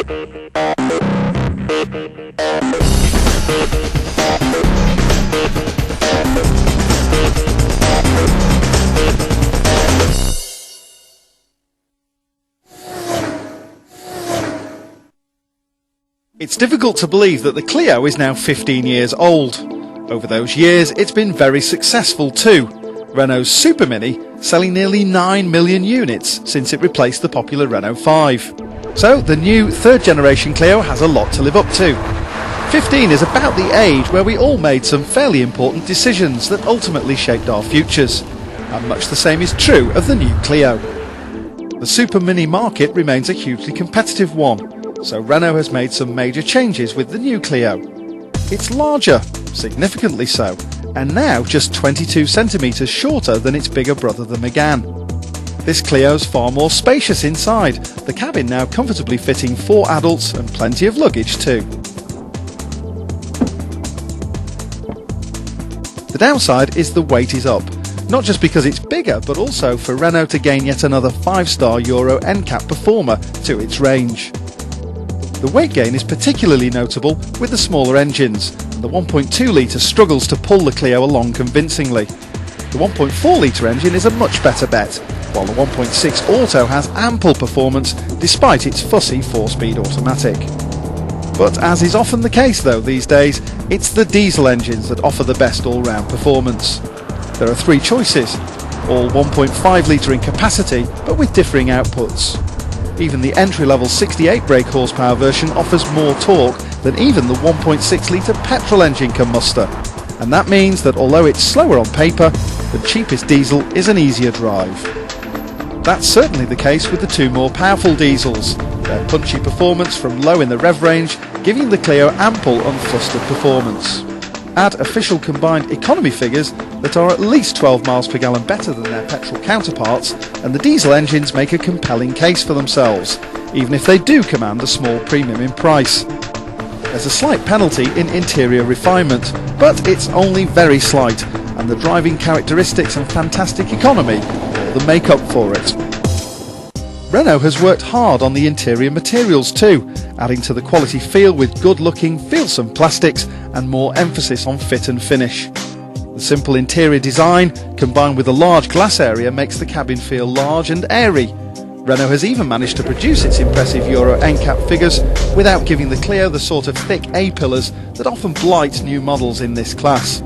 It's difficult to believe that the Clio is now 15 years old. Over those years, it's been very successful too. Renault's Super Mini selling nearly 9 million units since it replaced the popular Renault 5. So the new third generation Clio has a lot to live up to. 15 is about the age where we all made some fairly important decisions that ultimately shaped our futures. And much the same is true of the new Clio. The Super Mini market remains a hugely competitive one. So Renault has made some major changes with the new Clio. It's larger, significantly so, and now just 22 centimetres shorter than its bigger brother the Megane. This Clio's far more spacious inside, the cabin now comfortably fitting 4 adults and plenty of luggage too. The downside is the weight is up, not just because it's bigger but also for Renault to gain yet another 5-star Euro NCAP performer to its range. The weight gain is particularly notable with the smaller engines. The 1.2 litre struggles to pull the Clio along convincingly. The 1.4 litre engine is a much better bet, while the 1.6 Auto has ample performance despite its fussy 4-speed automatic. But as is often the case though these days, it's the diesel engines that offer the best all-round performance. There are 3 choices, all 1.5 litre in capacity but with differing outputs. Even the entry-level 68 brake horsepower version offers more torque than even the 1.6 litre petrol engine can muster. And that means that although it's slower on paper, the cheapest diesel is an easier drive. That's certainly the case with the 2 more powerful diesels, their punchy performance from low in the rev range giving the Clio ample unflustered performance. Add official combined economy figures that are at least 12 miles per gallon better than their petrol counterparts, and the diesel engines make a compelling case for themselves, even if they do command a small premium in price. There's a slight penalty in interior refinement, but it's only very slight, and the driving characteristics and fantastic economy more than make up for it. Renault has worked hard on the interior materials too, adding to the quality feel with good-looking, feelsome plastics and more emphasis on fit and finish. The simple interior design, combined with a large glass area, makes the cabin feel large and airy. Renault has even managed to produce its impressive Euro NCAP figures without giving the Clio the sort of thick A-pillars that often blight new models in this class.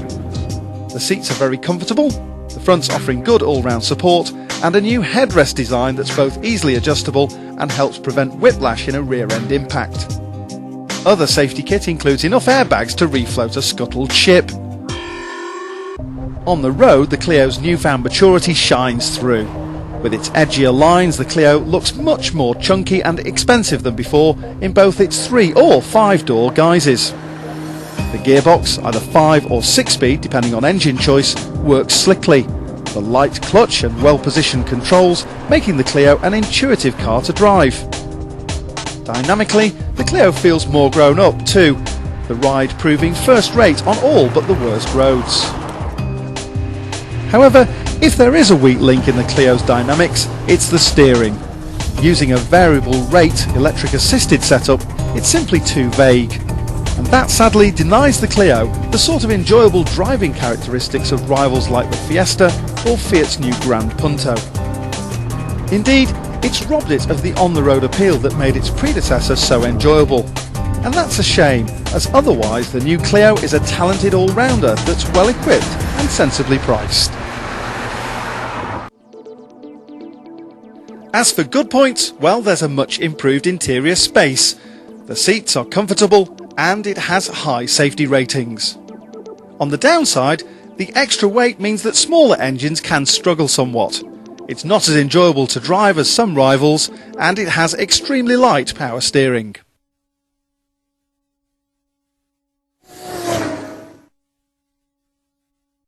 The seats are very comfortable, the front's offering good all-round support, and a new headrest design that's both easily adjustable and helps prevent whiplash in a rear-end impact. Other safety kit includes enough airbags to refloat a scuttled ship. On the road, the Clio's newfound maturity shines through. With its edgier lines, the Clio looks much more chunky and expensive than before in both its 3 or 5-door guises. The gearbox, either 5 or 6-speed depending on engine choice, works slickly. The light clutch and well-positioned controls making the Clio an intuitive car to drive. Dynamically, the Clio feels more grown up too, the ride proving first rate on all but the worst roads. However, if there is a weak link in the Clio's dynamics, it's the steering. Using a variable rate electric assisted setup, it's simply too vague. And that sadly denies the Clio the sort of enjoyable driving characteristics of rivals like the Fiesta or Fiat's new Grand Punto. Indeed, it's robbed it of the on-the-road appeal that made its predecessor so enjoyable. And that's a shame, as otherwise the new Clio is a talented all-rounder that's well equipped and sensibly priced. As for good points, well, there's a much improved interior space. The seats are comfortable and it has high safety ratings. On the downside, the extra weight means that smaller engines can struggle somewhat. It's not as enjoyable to drive as some rivals, and it has extremely light power steering.